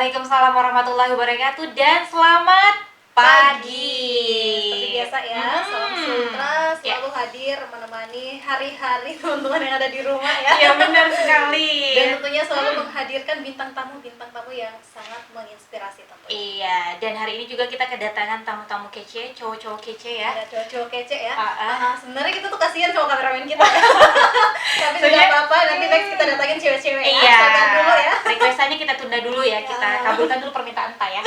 Waalaikumsalam warahmatullahi wabarakatuh dan selamat pagi. Seperti biasa ya, Salam Sultra selalu hadir menemani hari-hari teman-teman yang ada di rumah ya. Iya benar sekali. Dan tentunya selalu menghadirkan bintang tamu yang sangat menginspirasi tentunya. Iya, dan hari ini juga kita kedatangan tamu-tamu kece, cowok-cowok kece ya. Ada cowok-cowok kece ya. Ah. Sebenarnya kita tuh kasihan sama kameramen kita ya. Tapi tidak apa-apa, nanti next kita datangin cewek-cewek ya. Iya. Sabar dulu ya. Requestannya kita tunda dulu ya, kita kabulkan dulu permintaan Ta ya.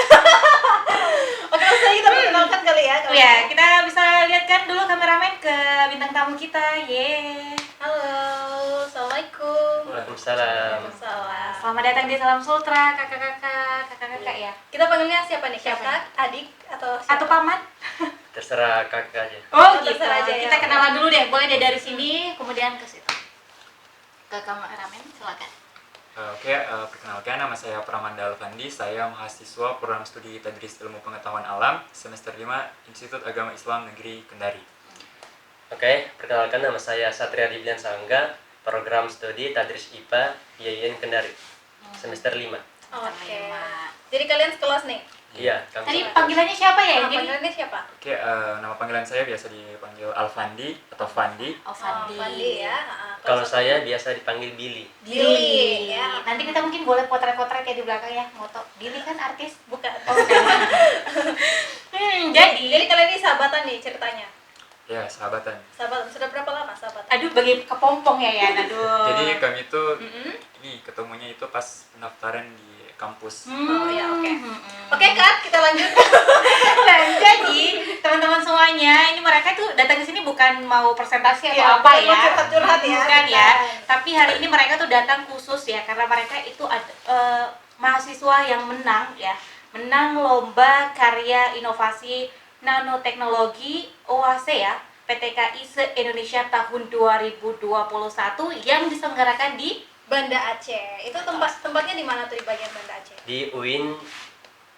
Oke, langsung aja kita perkenalkan kali ya. Iya, kita bisa lihat kan dulu kameramen ke bintang tamu kita. Yeay. Halo, Assalamualaikum. Waalaikumsalam. Waalaikumsalam. Selamat datang di Salam Sultra, kakak-kakak ya. Kita panggilnya siapa nih? Siapa? Kakak, adik, atau siapa? Atau paman? Terserah kakak aja. Oh gitu. terserah aja ya. Kita kenalan dulu deh, boleh deh dari sini, kemudian ke situ. Ke kameramen, silakan. Oke, perkenalkan nama saya Pramanda Alfandi. Saya mahasiswa program studi Tadris Ilmu Pengetahuan Alam semester 5 Institut Agama Islam Negeri Kendari. Oke, perkenalkan nama saya Satria Dibian Sangga, program studi Tadris IPA IAIN Kendari, semester 5. Oke. Jadi kalian sekelas nih? Iya, kami Tadi sama. panggilannya siapa ya? Jadi Panggilannya siapa? Oke, nama panggilan saya biasa dipanggil Alfandi atau Fandi. Fandi. Fandi ya. Kalau saya biasa dipanggil Billy. Billy ya. Nanti kita mungkin boleh potret-potret ya di belakang ya, moto. Billy kan artis. Bukan. Oh, bukan. Jadi kalian ini sahabatan nih ceritanya. Ya, sahabatan. Sahabatan. Sudah berapa lama sahabatan? Aduh, bagi kepompong ya ya. Aduh. Jadi kami itu Mm-mm. ini ketemunya itu pas pendaftaran di kampus. Oh ya, oke. Mm-mm. Oke, Kak, kita lanjut. Nah, jadi teman-teman semuanya, ini mereka tuh datang ke sini bukan mau presentasi atau Iya, apa bukan ya? mau curhat-curhat ya, Bukan ya. bukan. Tapi hari ini mereka tuh datang khusus ya, karena mereka itu mahasiswa yang menang ya, menang lomba karya inovasi nanoteknologi OASE ya, PTKI se-Indonesia tahun 2021 yang diselenggarakan di Banda Aceh. Itu tempatnya di mana tuh di bagian Banda Aceh? Di UIN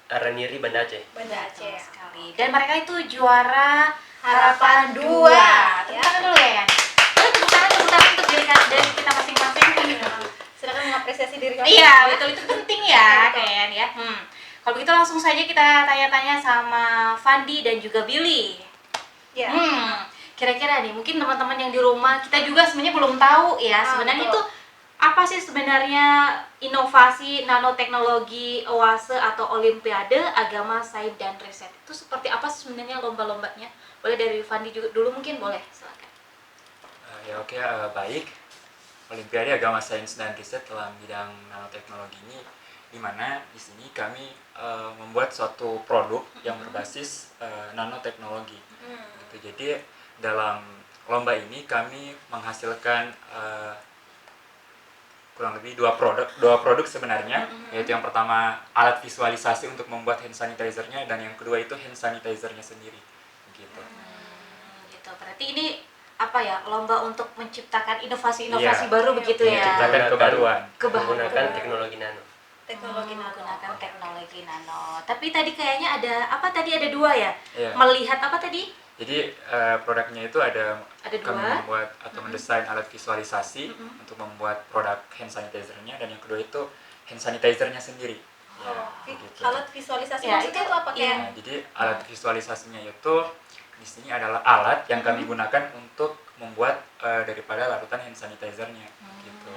Araniri Banda Aceh. Banda Aceh. Betul sekali. Dan mereka itu juara Harapan 2. Tepuk tangan dulu ya. Boleh tepuk tangan untuk dari kita masing-masing. Silakan mengapresiasi diri kamu. Iya, betul itu penting ya, Betul. kayaknya ya. Kalau begitu langsung saja kita tanya-tanya sama Fandi dan juga Billy. Iya. Kira-kira nih, mungkin teman-teman yang di rumah kita juga sebenarnya belum tahu ya. Sebenarnya betul. itu apa sih sebenarnya inovasi nanoteknologi OASE atau Olimpiade Agama, Sains dan Riset? Itu seperti apa sih sebenarnya lomba-lombanya? Boleh dari Fandi juga dulu mungkin, boleh, silakan. Baik. Olimpiade Agama, Sains dan Riset dalam bidang nanoteknologi ini, di mana di sini kami membuat suatu produk yang berbasis nanoteknologi. Gitu. Jadi dalam lomba ini kami menghasilkan kurang lebih dua produk sebenarnya, yaitu yang pertama alat visualisasi untuk membuat hand sanitizer-nya, dan yang kedua itu hand sanitizer-nya sendiri. Gitu. Gitu. Berarti ini apa ya, lomba untuk menciptakan inovasi-inovasi Iya. baru begitu ya. Menciptakan kebaruan. Menggunakan teknologi nano. Teknologi nano. Menggunakan teknologi nano. Tapi tadi kayaknya ada dua ya. Iya. Melihat apa tadi? Jadi produknya itu ada Ada kami dua. membuat atau mendesain alat visualisasi untuk membuat produk hand sanitizer-nya, dan yang kedua itu hand sanitizer-nya sendiri. Begitu. Alat visualisasi Ya, maksudnya itu itu apa kayak? Nah, jadi alat visualisasinya itu di sini adalah alat yang kami gunakan untuk membuat daripada larutan hand sanitizer-nya. Gitu.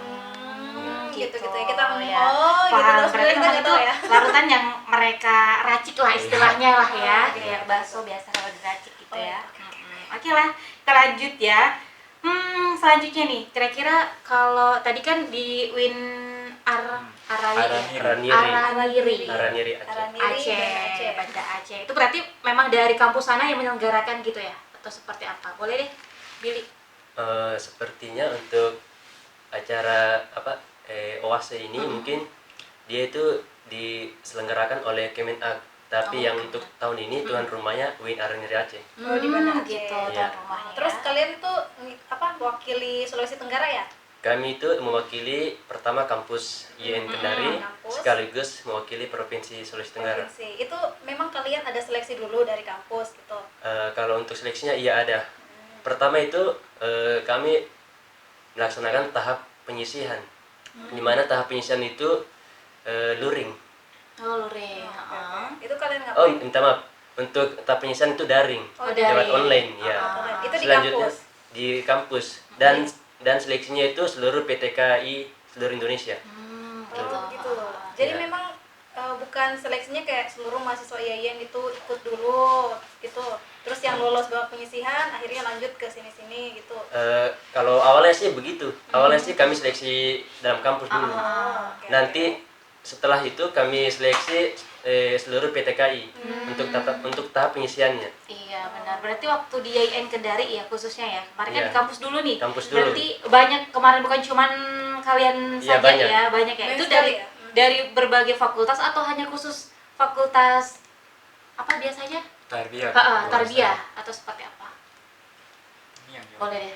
Gitu ya. Kita ya. gitu Paham, terus berarti kita memang nggak itu tahu ya. larutan yang mereka racik lah istilahnya lah ya, Iya. kayak bakso biasa kalau diracik gitu Oh, ya. oke. Oke lah, kita lanjut ya. Selanjutnya nih, kira-kira kalau tadi kan di Win Araniri. Araniri Araniri Aceh. Aceh, Banda Aceh. Itu berarti memang dari kampus sana yang menyelenggarakan gitu ya? Atau seperti apa? Boleh deh, Billy. Sepertinya untuk acara OASE ini mungkin dia itu diselenggarakan oleh Kemenag, tapi yang untuk tahun ini tuan rumahnya UIN Araniri Aceh. Oh, di Banda Aceh. Gitu, Iya. tuan rumahnya. Terus kalian itu mewakili Sulawesi Tenggara ya? Kami itu mewakili pertama kampus IAIN Kendari, kampus. sekaligus mewakili Provinsi Sulawesi Tenggara. Provinsi. Itu memang kalian ada seleksi dulu dari kampus gitu. Kalau untuk seleksinya iya ada. Pertama itu kami melaksanakan tahap penyisihan, di mana tahap penyisihan itu luring. Oh, luring. Heeh. Itu kalian Oh, ngapain? minta maaf. Untuk tahap penyisian itu daring, Oh, lewat daring. online ya. Online. Itu di Selanjutnya kampus. di kampus dan seleksinya itu seluruh PTKI seluruh Indonesia. Gitu. Oh, gitu. Jadi Iya. memang bukan seleksinya kayak seluruh mahasiswa IAIN itu ikut dulu gitu. Terus yang lolos babak penyisihan akhirnya lanjut ke sini-sini gitu. Kalau awalnya sih begitu. Awalnya sih kami seleksi dalam kampus dulu. Oh, oke, Nanti setelah itu kami seleksi seluruh PTKI untuk tahap penyisiannya. Iya benar. Berarti waktu di IAIN Kendari ya khususnya ya. Kemarin kan Iya. di kampus dulu nih. Kampus dulu. Berarti banyak kemarin bukan cuman kalian Iya, saja banyak. ya, banyak ya. Banyak Itu sekali dari ya. dari berbagai fakultas atau hanya khusus fakultas apa biasanya? Tarbiyah. Tarbiyah atau seperti apa? Ini yang jawab. Boleh deh.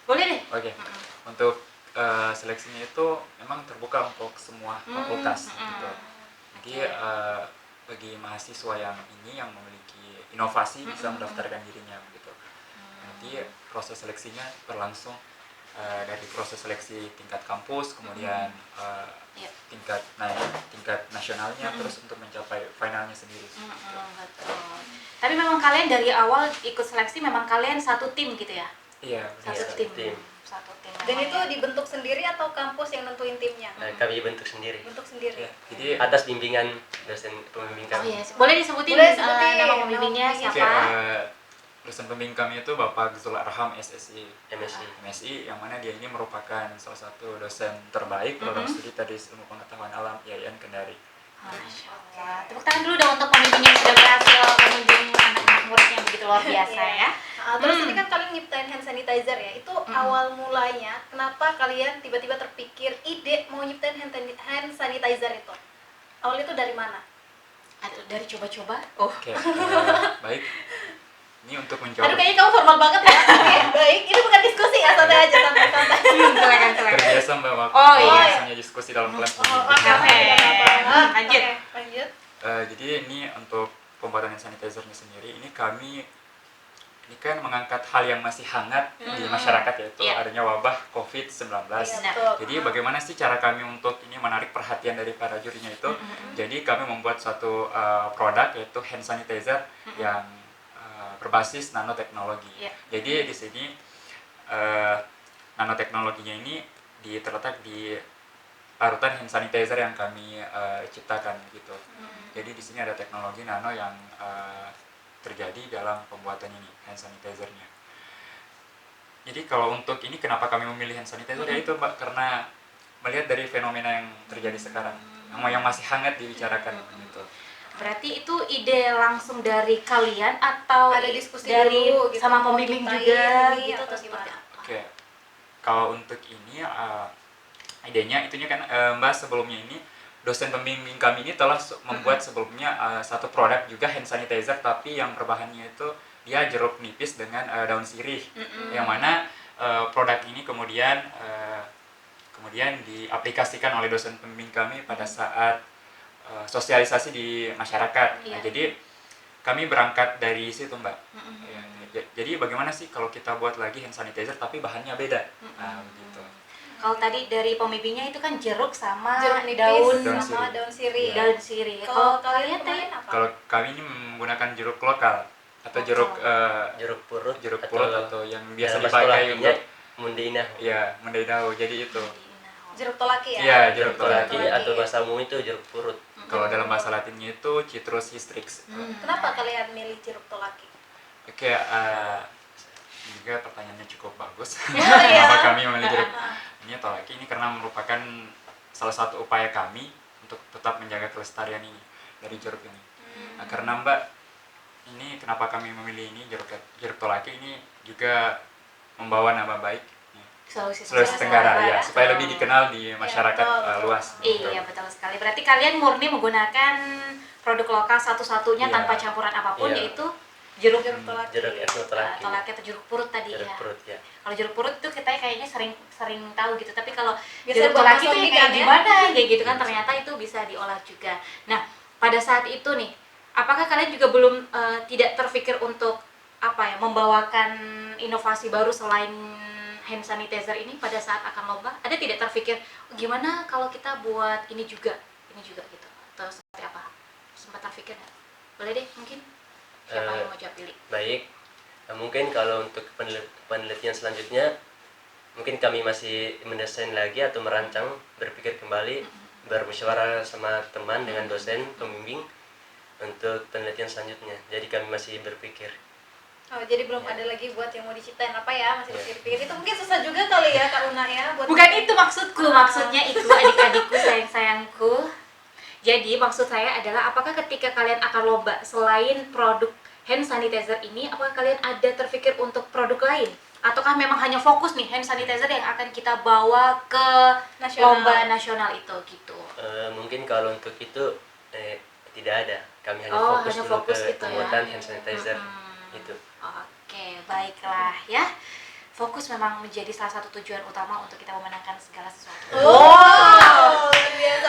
Boleh deh. Oke. Untuk seleksinya itu memang terbuka untuk semua fakultas gitu. Jadi bagi mahasiswa yang memiliki inovasi bisa mendaftarkan dirinya gitu. Nanti proses seleksinya berlangsung dari proses seleksi tingkat kampus, kemudian Iya. tingkat nasionalnya, terus untuk mencapai finalnya sendiri. Betul. Tapi memang kalian dari awal ikut seleksi memang kalian satu tim gitu ya? Iya. Satu Iya, tim. tim. Satu tim. Dan itu namanya. dibentuk sendiri atau kampus yang nentuin timnya? Kami bentuk sendiri. Bentuk sendiri. Ya, jadi Atas bimbingan dosen pembimbing Oh kami. iya, boleh disebutin, Boleh sebutin nama nama pembimbingnya pembimbingnya. siapa? dosen pembimbing kami itu Bapak Zul Arham SSI MSI. MSI, yang mana dia ini merupakan salah satu dosen terbaik program studi tadi ilmu pengetahuan alam IAIN Kendari. Masya Allah. Tepuk tangan dulu dong untuk pembimbing yang sudah berhasil mengunjungi anak-anak murid yang begitu luar biasa ya. Terus ini kan kalian nyiptain hand sanitizer ya. Itu awal mulanya kenapa kalian tiba-tiba terpikir ide mau nyiptain hand sanitizer itu? Awal itu dari mana? Dari coba-coba. Oh. Oke, baik. Ini untuk Aduh, menjawab kayaknya kamu formal banget ya. Oke, baik. Ini bukan diskusi ya, santai aja, santai-santai. Silakan. terbiasa Mbak waktu Oh, iya. biasanya diskusi dalam kelas. Oh, begini. oke, oke. tidak apa-apa. Lanjut. Oke, lanjut. Jadi ini untuk pembuatan hand sanitizer-nya sendiri, ini kan mengangkat hal yang masih hangat di masyarakat, yaitu Iya. adanya wabah COVID-19. Iya, Nah, betul. Jadi bagaimana sih cara kami untuk ini menarik perhatian dari para jurinya itu? Jadi kami membuat suatu produk, yaitu hand sanitizer yang berbasis nanoteknologi. Iya. Jadi di sini nanoteknologinya ini terletak di parutan hand sanitizer yang kami ciptakan gitu. Jadi di sini ada teknologi nano yang terjadi dalam pembuatan ini hand sanitizer-nya. Jadi kalau untuk ini kenapa kami memilih hand sanitizer ya itu Mbak, karena melihat dari fenomena yang terjadi sekarang yang masih hangat dibicarakan gitu. berarti itu ide langsung dari kalian atau Ada diskusi dari dulu gitu, sama mau pembimbing nyiptain juga ini gitu atau atau seperti gimana? apa? Oke, kalau untuk ini idenya itunya kan Mbak sebelumnya ini dosen pembimbing kami ini telah membuat sebelumnya satu produk juga hand sanitizer, tapi yang berbahannya itu dia jeruk nipis dengan daun sirih, yang mana produk ini kemudian diaplikasikan oleh dosen pembimbing kami pada saat sosialisasi di masyarakat. Iya. Nah, jadi kami berangkat dari situ Mbak. Jadi bagaimana sih kalau kita buat lagi hand sanitizer tapi bahannya beda? Nah, begitu. Kalau tadi dari pembimbingnya itu kan jeruk sama Jeruk nipis daun sama sirih. daun sirih. Iya. daun sirih. Kalau Kalau kalian kalian tadi kemarin apa? Kalau kami ini menggunakan jeruk lokal atau jeruk Jeruk purut atau yang biasa dalam dipakai bahasa untuk Mundainah. ya mendainau. Jadi itu. Jeruk tolaki ya? Iya, Jeruk jeruk tolaki tolaki. atau bahasa umum itu jeruk purut. Kalau dalam bahasa Latinnya itu Citrus hystrix. Kenapa kalian milih jeruk tolaki? Oke, juga pertanyaannya cukup bagus. iya. Kenapa kami memilih jeruk ini tolaki ini? Karena merupakan salah satu upaya kami untuk tetap menjaga kelestarian ini dari jeruk ini. Nah, karena Mbak, ini kenapa kami memilih ini jeruk tolaki ini juga membawa nama baik Sulawesi Tenggara ya, supaya lebih dikenal di masyarakat betul. luas. Iya betul sekali. Berarti kalian murni menggunakan produk lokal satu-satunya Iya. tanpa campuran apapun, Iya. yaitu jeruk Tolaki. Jeruk etnotolaki. tolaki atau jeruk purut tadi Jeruk ya. purut ya. Kalau jeruk purut itu kita kayaknya sering tahu gitu, tapi kalau Biasa jeruk buat tolaki bakso itu mie kayak kan ya? gimana kayak gitu kan, ternyata itu bisa diolah juga. Nah pada saat itu nih, apakah kalian juga belum tidak terpikir untuk membawakan inovasi baru selain hand sanitizer ini pada saat akan lomba? Ada tidak terpikir gimana kalau kita buat ini juga gitu? sempat terpikir nggak? Boleh deh, mungkin siapa yang mau jawab pilih? Baik. Mungkin kalau untuk penelitian selanjutnya, mungkin kami masih mendesain lagi atau merancang, berpikir kembali, bermusyawarah sama teman dengan dosen pembimbing untuk penelitian selanjutnya. Jadi kami masih berpikir. Oh, jadi belum ada lagi buat yang mau diciptain apa ya, masih dipikir-pikir. Itu mungkin susah juga kali ya Kak Una ya buat. Bukan itu maksudku, maksudnya itu adik-adikku sayang-sayangku. Jadi maksud saya adalah apakah ketika kalian akan lomba selain produk hand sanitizer ini, apakah kalian ada terpikir untuk produk lain? Ataukah memang hanya fokus nih hand sanitizer yang akan kita bawa ke lomba nasional itu gitu? Mungkin kalau untuk itu tidak ada. Kami hanya Oh, fokus hanya dulu fokus ke gitu ya. pembuatan hand sanitizer itu. Oke, baiklah ya. Fokus memang menjadi salah satu tujuan utama untuk kita memenangkan segala sesuatu. Wow, luar biasa.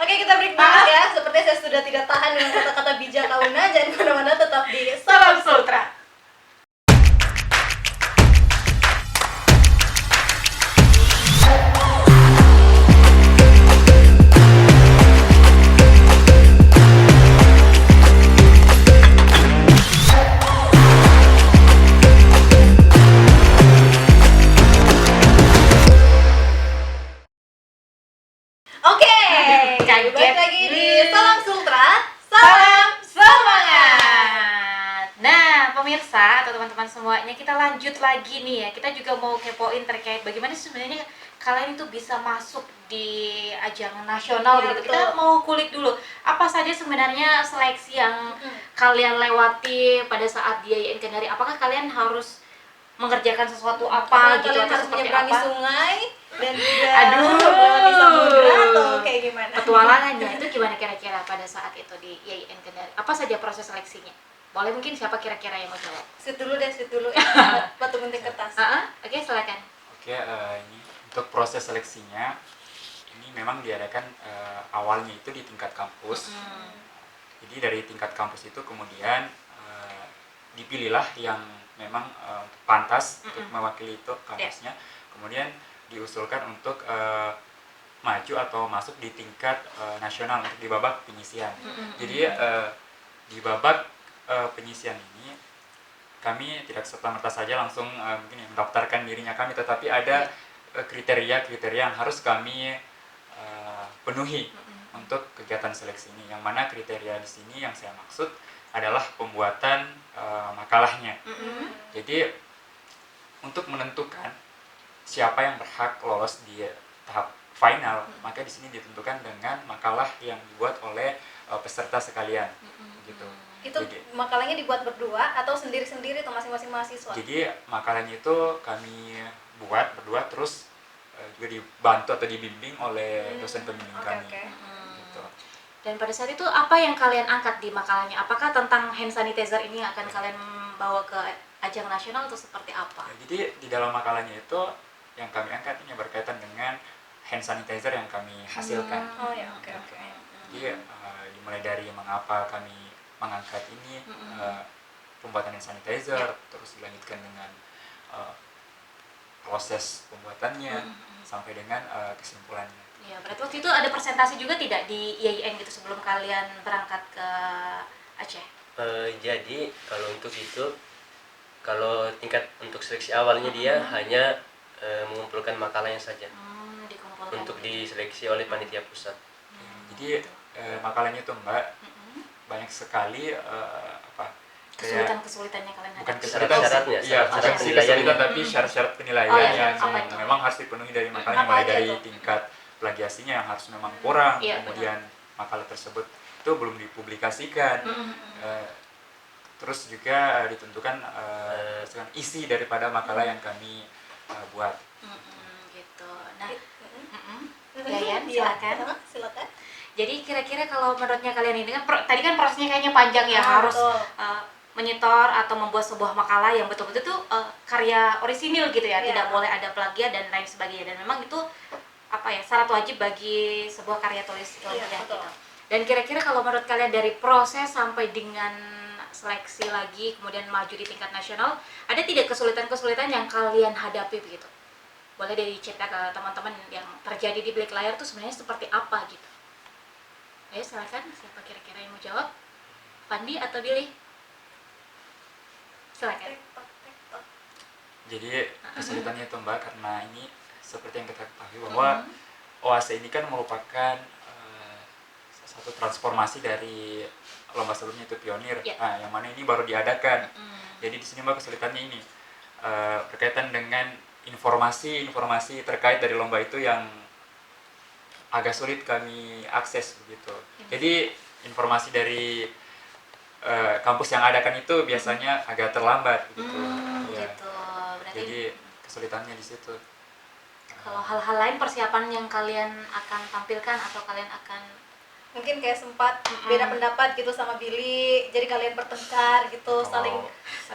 Oke, kita break dulu ya. Sepertinya saya sudah tidak tahan dengan kata-kata bijak Kak Una. Jangan kemana-mana, tetap di Salam Sultra. Oke, Kaget. balik lagi di Salam Sultra, salam Semangat. Nah, pemirsa atau teman-teman semuanya, kita lanjut lagi nih ya. Kita juga mau kepoin terkait bagaimana sih sebenarnya kalian itu bisa masuk di ajang nasional Iya, gitu. betul. Kita mau kulik dulu. Apa saja sebenarnya seleksi yang kalian lewati pada saat di IAIN Kendari? Apakah kalian harus mengerjakan sesuatu apa gitu kalian atau harus seperti menyeberangi apa? sungai dan juga Aduh. melewati samudra atau kayak gimana? Petualangannya itu gimana kira-kira pada saat itu di IAIN Kendari? Apa saja proses seleksinya? Boleh mungkin siapa kira-kira yang mau jawab? Sit dulu deh, sit dulu. Batu gunting kertas. Oke, silakan. Oke, ini untuk proses seleksinya ini memang diadakan awalnya itu di tingkat kampus. Jadi dari tingkat kampus itu kemudian dipilihlah yang memang pantas untuk mewakili itu kampusnya. Kemudian diusulkan untuk maju atau masuk di tingkat nasional untuk di babak penyisian. Jadi di babak penyisian ini kami tidak serta-merta saja langsung mungkin mendaftarkan dirinya kami, tetapi ada kriteria-kriteria yang harus kami penuhi untuk kegiatan seleksi ini. Yang mana kriteria di sini yang saya maksud adalah pembuatan makalahnya. Jadi untuk menentukan siapa yang berhak lolos di tahap final, maka di sini ditentukan dengan makalah yang dibuat oleh peserta sekalian. Gitu. Itu makalahnya dibuat berdua atau sendiri-sendiri atau masing-masing mahasiswa? Jadi makalahnya itu kami buat berdua, terus juga dibantu atau dibimbing oleh dosen pembimbing kami. Gitu. Dan pada saat itu apa yang kalian angkat di makalahnya? Apakah tentang hand sanitizer ini yang akan kalian bawa ke ajang nasional atau seperti apa? Jadi di dalam makalahnya itu yang kami angkat ini berkaitan dengan hand sanitizer yang kami hasilkan. Oh ya, oke. Jadi dimulai dari mengapa kami mengangkat ini, pembuatan hand sanitizer, terus dilanjutkan dengan proses pembuatannya sampai dengan kesimpulannya. Ya, berarti waktu itu ada presentasi juga tidak di IAIN gitu sebelum kalian berangkat ke Aceh? Jadi kalau untuk itu, kalau tingkat untuk seleksi awalnya dia hanya mengumpulkan makalahnya saja Dikumpulkan untuk diseleksi oleh panitia pusat. Jadi makalahnya itu Mbak banyak sekali kesulitan-kesulitannya kalian bukan hadapi. kesulitan, Syarat-syaratnya, iya, bukan syarat sih penilaiannya. kesulitan, tapi syarat-syarat penilaian Oh, iya, yang apa itu? memang harus dipenuhi dari makalahnya, Apa mulai aja dari tuh? tingkat plagiasinya yang harus memang kurang, Iya, kemudian makalah tersebut itu belum dipublikasikan, terus juga ditentukan isi daripada makalah yang kami buat. Gitu. Nah, Yayan, silakan. Silakan. Jadi kira-kira kalau menurutnya kalian ini kan tadi kan prosesnya kayaknya panjang ya, harus betul. menyetor atau membuat sebuah makalah yang betul-betul tuh karya orisinil gitu ya, Iya. tidak boleh ada plagiat dan lain sebagainya, dan memang itu apa ya, syarat wajib bagi sebuah karya tulis ilmiah betul. gitu. Dan kira-kira kalau menurut kalian dari proses sampai dengan seleksi lagi kemudian maju di tingkat nasional, ada tidak kesulitan-kesulitan yang kalian hadapi begitu? Boleh dicerita ke teman-teman yang terjadi di balik layar tuh sebenarnya seperti apa gitu. Ayo silakan, siapa kira-kira yang mau jawab? Fandi atau Billy? Silakan. Jadi kesulitannya itu Mbak, karena ini seperti yang kita ketahui bahwa OAC ini kan merupakan satu transformasi dari lomba sebelumnya itu pionir. Ya. Nah, yang mana ini baru diadakan. Jadi di sini Mbak kesulitannya ini berkaitan dengan informasi terkait dari lomba itu yang agak sulit kami akses begitu. Jadi informasi dari kampus yang adakan itu biasanya agak terlambat begitu. Ya. Gitu. Berarti Jadi kesulitannya di situ. kalau hal-hal lain persiapan yang kalian akan tampilkan atau kalian akan Mungkin kayak sempat beda pendapat gitu sama Billy, jadi kalian bertengkar gitu, saling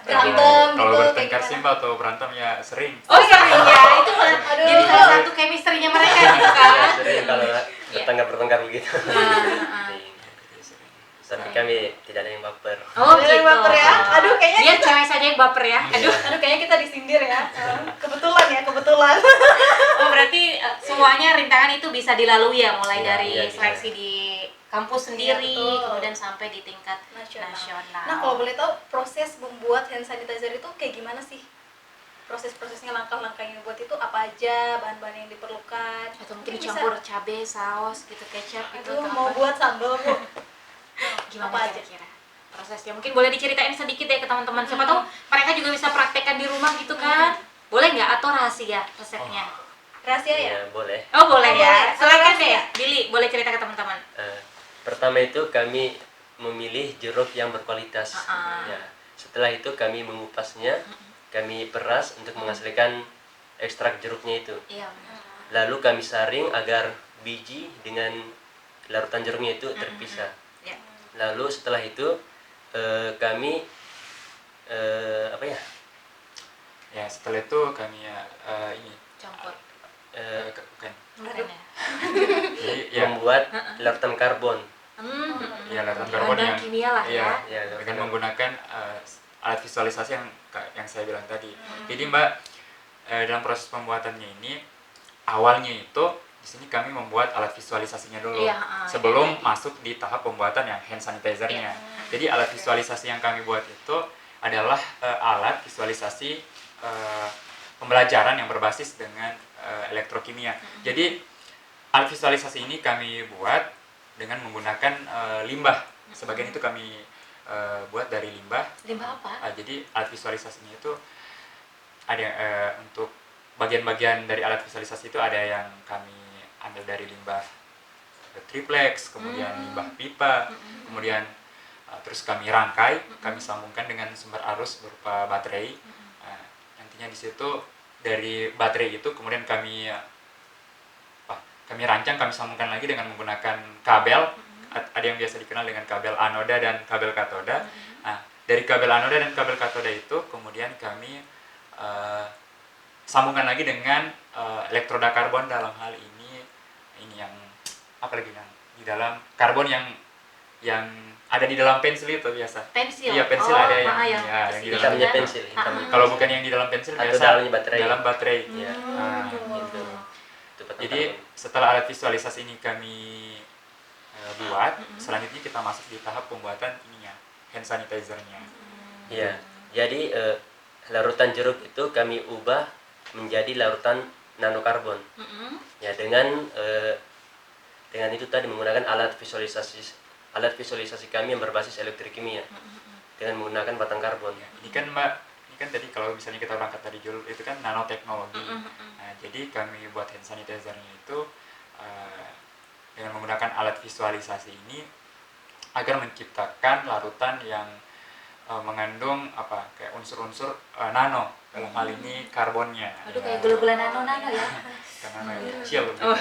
berantem Kalau gitu, kayak bertengkar gimana? sih Mbak, atau berantem ya sering. sering ya itu Aduh. jadi salah satu chemistry-nya mereka gitu kan. Sering kalau bertengkar begitu. Jadi sering. Tapi kami tidak ada yang baper. Oh Ada yang gitu. baper ya? Aduh, kayaknya Biar cewek saja yang baper ya. Aduh. Aduh, kayaknya kita disindir ya. Kebetulan. Oh berarti semuanya rintangan itu bisa dilalui ya, mulai Iya, dari iya, bisa. seleksi di kampus sendiri, Iya, betul. kemudian sampai di tingkat nasional. Nah, kalau boleh tahu proses membuat hand sanitizer itu kayak gimana sih? Proses-prosesnya, langkah-langkah yang dibuat itu apa aja, bahan-bahan yang diperlukan? Atau mungkin bisa- dicampur cabai, saus gitu, kecap gitu. Aduh, atau mau apa? buat sambal Bu. Gimana apa aja? kira-kira prosesnya? Mungkin boleh diceritain sedikit ya ke teman-teman. Siapa tahu mereka juga bisa praktekkan di rumah gitu kan? Boleh nggak? Atau rahasia resepnya? Rahasia ya? Ya, boleh. Oh boleh ya. Boleh. Silakan Rahasia. deh, Billy. Boleh cerita ke teman-teman. Pertama itu kami memilih jeruk yang berkualitas. Ya. Setelah itu kami mengupasnya, kami peras untuk menghasilkan ekstrak jeruknya itu. Iya benar. Lalu kami saring agar biji dengan larutan jeruknya itu terpisah. Ya. Lalu setelah itu kami apa ya? Ya, setelah itu kami ini Campur. bukan. Bukan ya? Jadi ya, Membuat larutan karbon. ya larutan karbon Bahan yang kimia lah ya. Ya, dengan menggunakan alat visualisasi yang saya bilang tadi. Jadi Mbak, dalam proses pembuatannya ini awalnya itu di sini kami membuat alat visualisasinya dulu Iya, sebelum masuk di tahap pembuatan yang hand sanitizer-nya. Jadi alat visualisasi yang kami buat itu adalah alat visualisasi pembelajaran yang berbasis dengan elektrokimia. Jadi alat visualisasi ini kami buat dengan menggunakan limbah. Sebagian itu kami buat dari limbah. Limbah apa? Jadi alat visualisasinya itu ada untuk bagian-bagian dari alat visualisasi itu ada yang kami ambil dari limbah triplex, kemudian limbah pipa, kemudian terus kami rangkai, kami sambungkan dengan sumber arus berupa baterai. Nantinya di situ dari baterai itu kemudian kami rancang, kami sambungkan lagi dengan menggunakan kabel. Ada yang biasa dikenal dengan kabel anoda dan kabel katoda. Nah, dari kabel anoda dan kabel katoda itu kemudian kami sambungkan lagi dengan elektroda karbon. Dalam hal ini yang apa lagi, yang di dalam karbon yang ada di dalam pensil itu biasa. Pensil. Iya, pensil ada yang yang di dalam Hitamnya pensil, hitamnya. kalau bukan yang di dalam pensil Atau biasa dalamnya baterai. dalam baterai. Ya. Nah, Gitu. Itu batang jadi karbon. setelah alat visualisasi ini kami buat, selanjutnya kita masuk di tahap pembuatan ininya, hand sanitizer-nya. Iya. Jadi larutan jeruk itu kami ubah menjadi larutan nanokarbon. Ya, dengan itu tadi menggunakan alat visualisasi kami yang berbasis elektrokimia dengan menggunakan batang karbon. Ini kan Mbak, ini kan tadi kalau misalnya kita berangkat dari judul itu kan nanoteknologi. Nah, jadi kami buat hand sanitizer-nya itu dengan menggunakan alat visualisasi ini agar menciptakan larutan yang mengandung kayak unsur-unsur nano, dalam hal ini karbonnya. Aduh, kayak gula-gula nano ya. Karena nano kecil. Oh.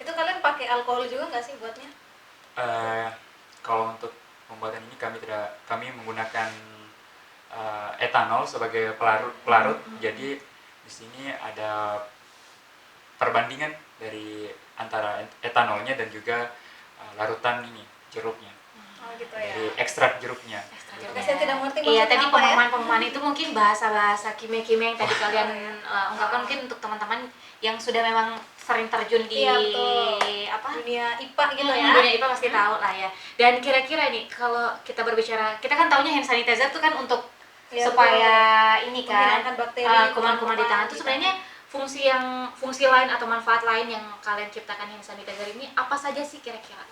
Itu kalian pakai alkohol juga nggak sih buatnya? Kalau untuk pembuatan ini kami menggunakan etanol sebagai pelarut. Jadi di sini ada perbandingan dari antara etanolnya dan juga larutan ini jeruknya. Oh gitu ya. Dari ekstrak jeruknya. Oke, saya tidak mengerti Iya, maksudnya tadi apa ya. pemahaman-pemahaman itu mungkin bahasa-bahasa kimia-kimia yang tadi kalian ungkapkan, mungkin untuk teman-teman yang sudah memang sering terjun di Iya, betul. apa? Dunia IPA gitu ya. Dunia IPA pasti tahu lah ya. Dan kira-kira nih kalau kita berbicara, kita kan taunya hand sanitizer itu kan untuk Iya, supaya ini kan menghilangkan bakteri, kuman-kuman di tangan itu gitu. sebenarnya fungsi lain atau manfaat lain yang kalian ciptakan hand sanitizer ini apa saja sih kira-kira?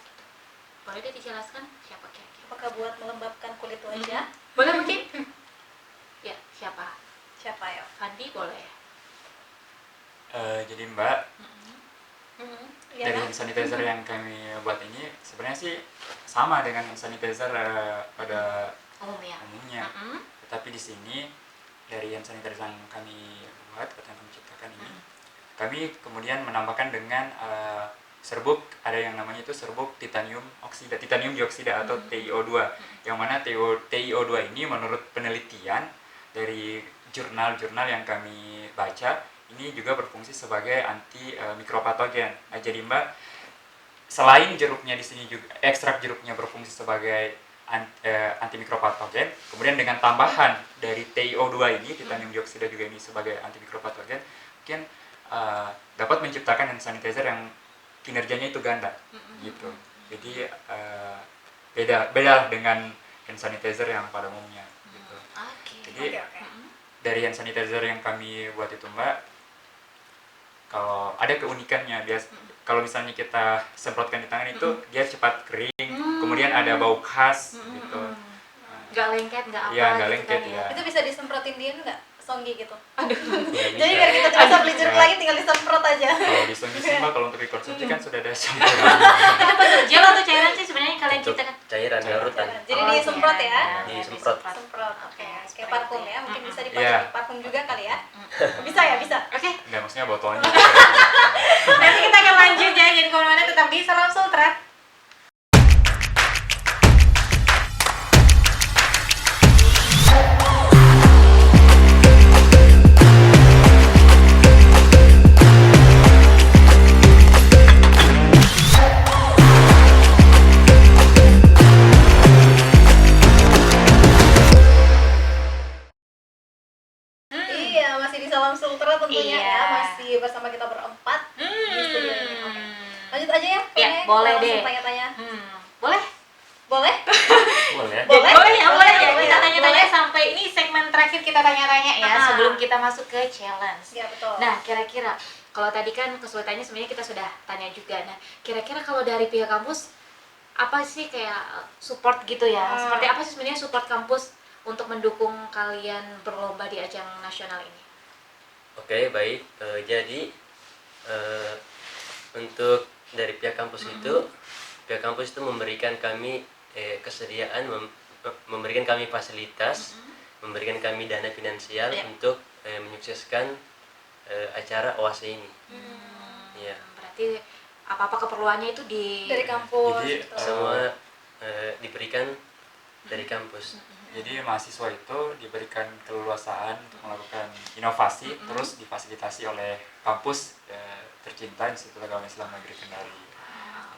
Boleh deh dijelaskan siapa kira-kira? Apakah buat melembabkan kulit wajah? Boleh mungkin? Ya, siapa? Siapa ya? Fandi boleh. Jadi Mbak, Iya dari kan? hand sanitizer yang kami buat ini sebenarnya sih sama dengan hand sanitizer pada Umumnya. umumnya. Tetapi di sini dari hand sanitizer yang kami buat atau yang kami ciptakan ini, kami kemudian menambahkan dengan serbuk, ada yang namanya itu serbuk titanium dioksida atau TiO2, yang mana TiO2 ini menurut penelitian dari jurnal-jurnal yang kami baca ini juga berfungsi sebagai anti mikropatogen. Nah, jadi Mbak, selain jeruknya di sini juga ekstrak jeruknya berfungsi sebagai anti mikropatogen, kemudian dengan tambahan dari TiO2 ini, titanium dioksida juga ini sebagai anti mikropatogen, mungkin dapat menciptakan hand sanitizer yang kinerjanya itu ganda gitu. Jadi beda dengan hand sanitizer yang pada umumnya gitu. Jadi Oke. dari hand sanitizer yang kami buat itu Mbak, kalau ada keunikannya, kalau misalnya kita semprotkan di tangan itu dia cepat kering, kemudian ada bau khas gitu. Nggak lengket, nggak apa Iya, nggak gitu lengket kan ya. Itu bisa disemprotin dia nggak? Songgi gitu. Nggak Jadi bisa. biar kita tidak usah beli jeruk lagi, tinggal disemprot aja. Kalau di sini Mbak, kalau untuk konsumsi kan sudah ada campuran. Itu bentuk gel atau cairan sih sebenarnya yang kalian Untuk ciptakan? cairan larutan. Jadi disemprot ya. cairan. Disemprot. Semprot. Oke. Kayak Seperti parfum itu ya, mungkin bisa dipakai Iya. di parfum juga kali ya. Bisa ya, bisa. Oke, Nggak, maksudnya botolnya. nanti kita akan lanjut ya. Jadi kemana-mana tetap di Salam Sultra. Iya, masih di Salam Sultra tentunya Iya. ya, masih bersama kita berempat di studio ini. Oke. Lanjut aja ya, Ya, Fene. boleh Kita langsung deh. Tanya-tanya. Boleh? Boleh? Boleh. Boleh? Boleh ya, boleh ya. Boleh Kita ya, tanya-tanya boleh. sampai ini segmen terakhir kita tanya-tanya ya, Ah. sebelum kita masuk ke challenge. Ya, betul. Nah, kira-kira kalau tadi kan kesulitannya sebenarnya kita sudah tanya juga. Nah, kira-kira kalau dari pihak kampus apa sih kayak support gitu ya? Seperti apa sih sebenarnya support kampus untuk mendukung kalian berlomba di ajang nasional ini? Oke, baik. Jadi untuk dari pihak kampus pihak kampus itu memberikan kami kesediaan, memberikan kami fasilitas, memberikan kami dana finansial Ya. untuk menyukseskan acara OASE ini. Iya. Berarti apa-apa keperluannya itu Dari kampus Jadi, gitu. Semua diberikan dari kampus. Jadi mahasiswa itu diberikan keleluasaan untuk melakukan inovasi, terus difasilitasi oleh kampus tercinta Institut Agama Islam Negeri Kendari.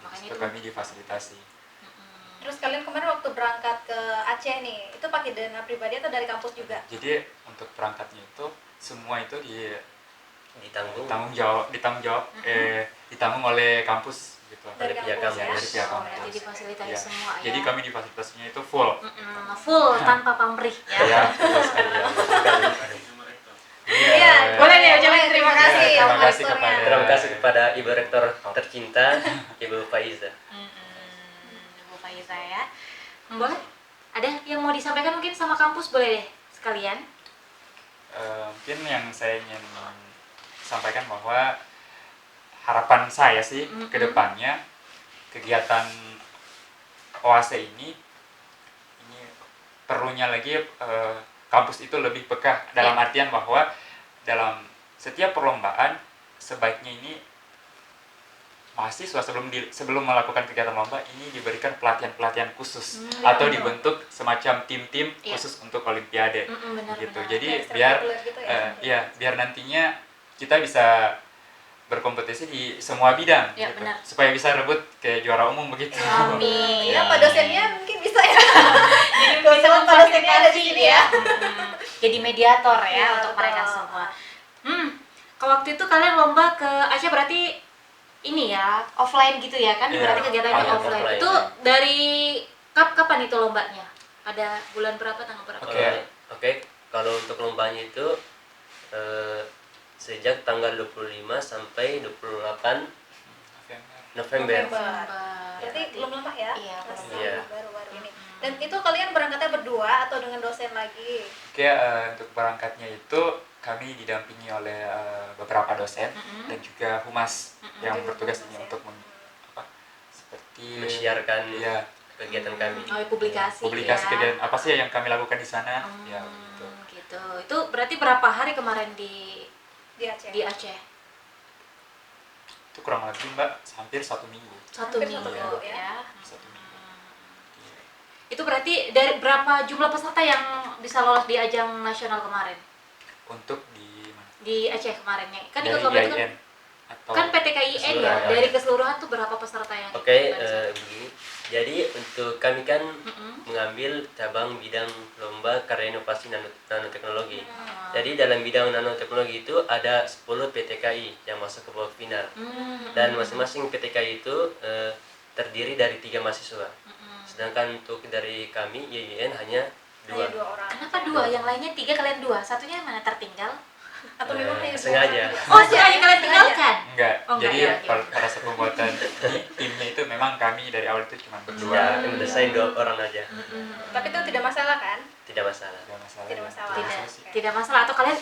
makanya Di situ itu kami difasilitasi. Terus kalian kemarin waktu berangkat ke Aceh nih, itu pakai dana pribadi atau dari kampus juga? Jadi untuk perangkatnya itu semua itu Ditanggung ditanggung oleh kampus gitu. Dari pihak kampus ya? kampus. Dari pihak Oh, kampus. berarti difasilitasi Iya. semua ya. Jadi kami difasilitasinya itu full. Full tanpa pamrih ya. Ya, betul sekali. Jadi, Iya, Boleh deh, ucapin boleh, terima kasih terima sama kasih rektornya. kepada- Terima kasih kepada Ibu Rektor tercinta, Ibu Faiza. Bu Faiza ya. Boleh? Ada yang mau disampaikan mungkin sama kampus boleh deh sekalian. Mungkin yang saya ingin sampaikan bahwa harapan saya sih ke depannya kegiatan OASE ini perlunya lagi kampus itu lebih peka dalam artian bahwa dalam setiap perlombaan sebaiknya ini mahasiswa sebelum melakukan kegiatan lomba ini diberikan pelatihan khusus atau dibentuk semacam tim-tim Iya. khusus untuk olimpiade Benar, gitu. benar. Jadi Kayak biar ekstrakurikuler gitu ya? biar nantinya kita bisa berkompetisi di semua bidang Ya, gitu. benar. Supaya bisa rebut kayak juara umum begitu. Amin. Ya, Pak dosennya mungkin bisa ya. Jadi bisa Kebetulan Pak dosennya ada di memfasilitasi sini ya. Jadi mediator ya Iya, untuk betul. mereka semua. Kalau waktu itu kalian lomba ke Aceh berarti ini ya offline gitu ya kan? Iya, Berarti kegiatannya offline. offline. Itu dari kapan itu lombanya? Pada bulan berapa, tanggal berapa? Oke. Kalau untuk lombanya itu sejak tanggal 25 sampai 28 November. Berarti belum lama ya? Iya, belum Masih lama. baru-baru ini. Dan itu kalian berangkatnya berdua atau dengan dosen lagi? Oke, untuk berangkatnya itu kami didampingi oleh beberapa dosen dan juga humas yang bertugas ini untuk seperti Mensiarkan ya, kegiatan kami. Oh, publikasi ya. kegiatan apa sih yang kami lakukan di sana ya gitu. Gitu. Itu berarti berapa hari kemarin di Di Aceh. Aceh? Itu kurang lebih Mbak hampir 1 minggu. Satu Hampir minggu, satu minggu, ya. 1 minggu. Itu berarti dari berapa jumlah peserta yang bisa lolos di ajang nasional kemarin? Untuk di mana? Di Aceh kemarin ya. Kan Dari ikut lomba itu kan, IAIN atau kan PTKIN ya. keseluruhan. Dari keseluruhan tuh berapa peserta yang Oke, ikut pada saat itu? begini. Jadi untuk kami kan Mm-mm. mengambil cabang bidang lomba karya inovasi nanoteknologi. Hmm. Jadi dalam bidang nanoteknologi itu ada 10 PTKI yang masuk ke babak final. Dan masing-masing PTKI itu terdiri dari 3 mahasiswa. Sedangkan untuk dari kami YIN hanya Hanya 2. 2 orang. Kenapa 2? Yang lainnya 3, kalian 2. Satunya mana tertinggal? Atau memang hanya dua sengaja. orang? Oh, sengaja kalian tinggalkan? enggak. Oh, enggak, Jadi ya, oke. pada saat pembuatan timnya itu memang kami dari awal itu cuma berdua. Ya, mendesain 2 orang aja. Tapi itu tidak masalah kan? Tidak masalah. Tidak masalah. Tidak masalah. Tidak masalah, atau kalian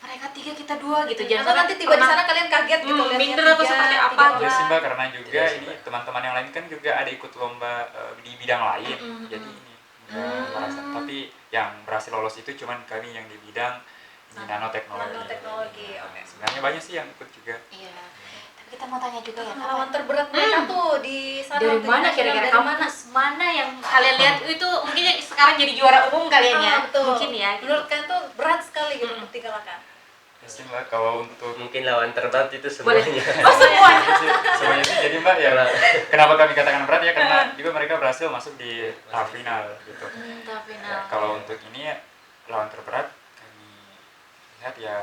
mereka 3 kita 2 gitu. Jangan Atau sampai nanti tiba di pernah- sana kalian kaget gitu lihatnya minder atau 3, seperti 3 apa Ya orang. sih Mbak, karena juga Tidak sih, ini Mbak. teman-teman yang lain kan juga ada ikut lomba di bidang lain. Jadi ini nggak merasa. Tapi yang berhasil lolos itu cuman kami yang di bidang ini nanoteknologi. Nanoteknologi, oke. Sebenarnya banyak sih yang ikut juga. Iya. Tapi kita mau tanya juga ya, Pengalaman kapan? terberat mereka tuh di sana Dari waktu mana nasional, kira-kira? dari mana? Kampus mana yang kalian lihat itu mungkin sekarang jadi juara umum kalian ya? Betul. Mungkin ya. Gitu. Menurut kalian tuh berat sekali gitu untuk digalakkan. Ya sih Mbak, kalau untuk Mungkin lawan terberat itu Boleh. semuanya. Oh, semuanya. semuanya sih jadi Mbak ya kenapa kami katakan berat ya karena juga mereka berhasil masuk di tahap final gitu. Tapi Ya, kalau untuk ini ya, lawan terberat kami lihat ya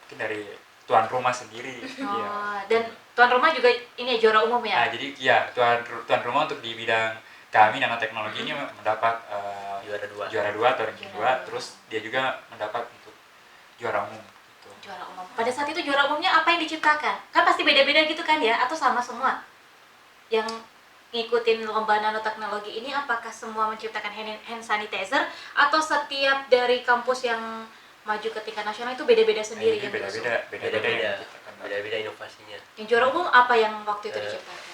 mungkin dari tuan rumah sendiri. Ya. Oh, dan tuan rumah juga ini ya juara umum Nah, ya? jadi ya tuan rumah untuk di bidang kami nanoteknologi ini mendapat Juara 2. juara 2 atau ranking 2, Juara 2. terus dia juga mendapat untuk juara umum gitu. Juara umum. Pada saat itu juara umumnya apa yang diciptakan? Kan pasti beda-beda gitu kan ya? Atau sama semua? Yang ngikutin lomba nanoteknologi ini apakah semua menciptakan hand sanitizer atau setiap dari kampus yang maju ke tingkat nasional itu beda-beda sendiri Nah, yang ini diusung? beda-beda yang Beda-beda. diciptakan. Beda-beda inovasinya. Yang juara umum apa yang waktu itu Eh, diciptakan?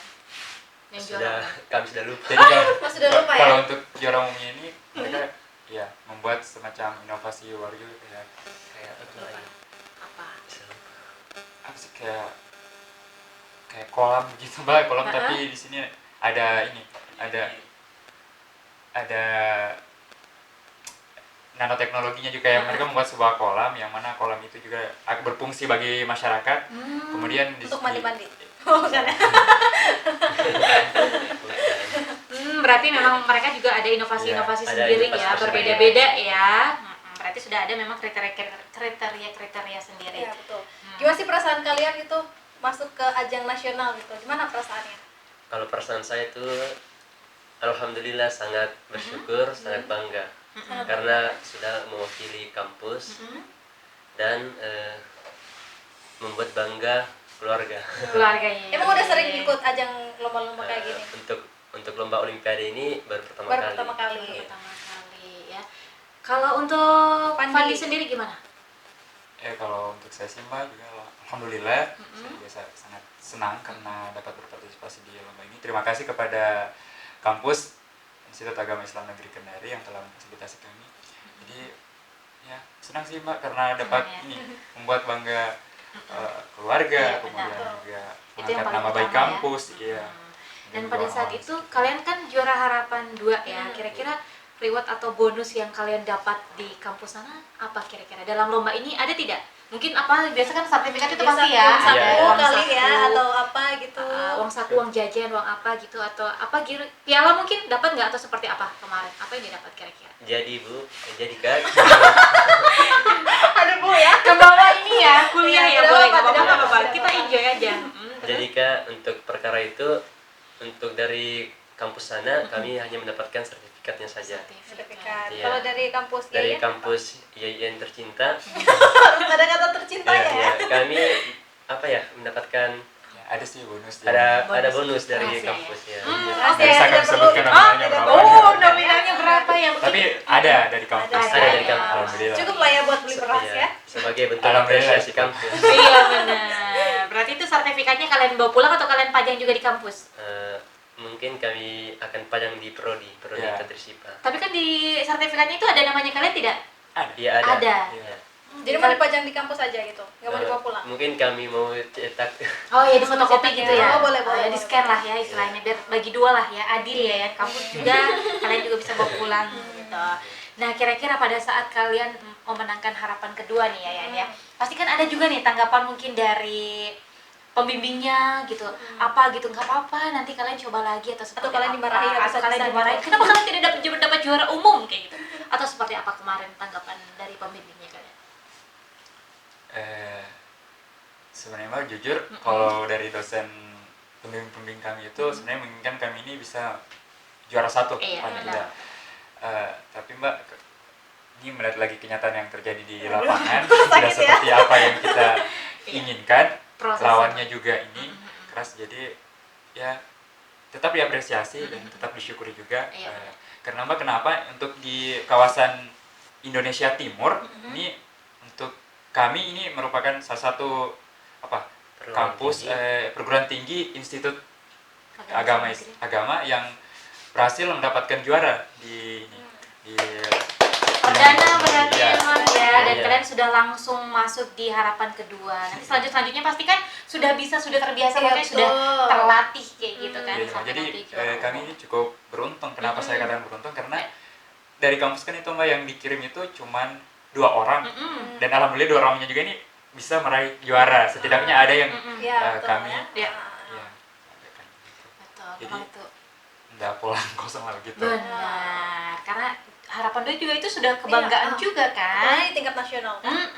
Yang juara Sudah umum. kami sudah lupa. Jadi kalau, Mas sudah lupa ya? kalau untuk juara umumnya ini mereka ya membuat semacam inovasi baru ya Kayak apa lagi? Apa? Bisa lupa. apa sih kayak kolam gitu Mbak, kolam tapi di sini ada ini ada nanoteknologinya juga yang mereka membuat sebuah kolam yang mana kolam itu juga berfungsi bagi masyarakat. Kemudian di Untuk mandi-mandi. Oh, bukan ya? Berarti memang mereka juga ada inovasi-inovasi Iya, ada sendiri inovasi ya, tersendiri. berbeda-beda ya. Berarti sudah ada memang kriteria sendiri. Iya, betul. Gimana sih perasaan kalian itu masuk ke ajang nasional gitu? Gimana perasaannya? Kalau perasaan saya itu alhamdulillah sangat bersyukur, sangat bangga. Karena sudah mewakili kampus dan membuat bangga keluarga. Keluarganya. Emang udah sering ikut ajang lomba-lomba kayak gini? Untuk lomba olimpiade ini baru pertama Baru kali. pertama kali. Pertama kali ya. Kalau untuk Fandi. Fandi sendiri gimana? kalau untuk saya sih Mbak juga alhamdulillah saya biasa sangat senang karena dapat berpartisipasi di lomba ini. Terima kasih kepada kampus Institut Agama Islam Negeri Kendari yang telah memfasilitasi kami. Jadi ya senang sih Mbak karena dapat Senang ya. ini membuat bangga keluarga, Iya, kemudian benar. juga Itu yang mengangkat paling nama baik utama ya. kampus, iya. Dan pada saat itu kalian kan juara harapan 2 ya. Kira-kira reward atau bonus yang kalian dapat di kampus sana apa kira-kira? Dalam lomba ini ada tidak Mungkin apa biasa kan sertifikat itu Biasa pasti ya uang saku Iya, uang kali ya saku, atau apa gitu. uang saku, uang jajan, uang apa gitu atau apa gitu. Piala mungkin dapat nggak atau seperti apa kemarin? Apa yang didapat kira-kira? Jadi Bu, jadi Kak, Ada Bu ya. Ke bawah ini ya, kuliah ya Tidak boleh, apa-apa, nggak tidak apa-apa. apa-apa. Kita enjoy aja. Terus? jadi Kak untuk perkara itu untuk dari kampus sana kami hanya mendapatkan sertifikatnya saja. Sertifikat. Iya. Kalau dari kampus Dari Yaya, kampus IAIN tercinta, harus ada kata tercinta ya, ya. kami apa ya mendapatkan Ya, ada sih bonus. ada bonus dari Rahasia ya? kampus ya. Nggak Oke, bisa kami tidak sebutkan perlu. nominalnya tidak berapa. perlu. Oh, nominalnya berapa ya? Tapi ada dari kampus. Ada dari kampus. Alhamdulillah. Cukup lah ya buat beli beras Iya, ya. sebagai bentuk Alhamdulillah. apresiasi kampus. Iya benar. Berarti itu sertifikatnya kalian bawa pulang atau kalian pajang juga di kampus? Mungkin kami akan pajang di prodi Ya. Tadris IPA. Tapi kan di sertifikatnya itu ada namanya kalian tidak? Ada. Iya ada. Ada. Iya. Jadi mau dipajang di kampus aja gitu, nggak mau dibawa pulang. Mungkin kami mau cetak. Oh ya di fotokopi gitu ya? Oh, boleh, boleh, ya, di boleh. scan lah ya istilahnya biar bagi dua lah ya, adil ya kampus juga kalian juga bisa bawa pulang gitu. Nah kira-kira pada saat kalian memenangkan harapan kedua nih ya Yan ya, pasti kan ada juga nih tanggapan mungkin dari pembimbingnya gitu, apa gitu nggak apa-apa nanti kalian coba lagi atau seperti kalian apa? dimarahi, atau bisa-bisa kalian gitu. dimarahi kenapa kalian tidak dapat juara umum kayak gitu atau seperti apa kemarin tanggapan dari pembimbingnya kalian? Sebenarnya Mbak, jujur kalau dari dosen pembimbing kami itu sebenarnya menginginkan kami ini bisa juara satu Iya, paling benar. tidak. Tapi Mbak, ini melihat lagi kenyataan yang terjadi di lapangan tidak ya. seperti apa yang kita inginkan. Prosesnya. Lawannya juga ini keras, jadi ya tetap diapresiasi dan tetap disyukuri juga. Iya. Karena Mbak, kenapa untuk di kawasan Indonesia Timur ini untuk kami ini merupakan salah satu Perguruan kampus tinggi. perguruan tinggi institut agama yang berhasil mendapatkan juara di Perdana berarti Iya. emang ya dan Iya. kalian sudah langsung masuk di harapan kedua. Nanti selanjutnya pasti kan sudah terbiasa Iya, makanya sudah betul. terlatih kayak gitu kan. Iya, sampai jadi nanti juara kami umum. ini cukup beruntung. Kenapa saya katakan beruntung? Karena dari kampus kan itu Mbak yang dikirim itu cuman 2 orang dan alhamdulillah 2 orangnya juga ini bisa meraih juara. Setidaknya ada yang Iya, betul kami ya. Iya. ya, Betul, Jadi, memang itu nggak pulang kosong lah gitu. benar. Karena harapan dua juga itu sudah kebanggaan Iya, juga kan. Nah, di tingkat nasional kan.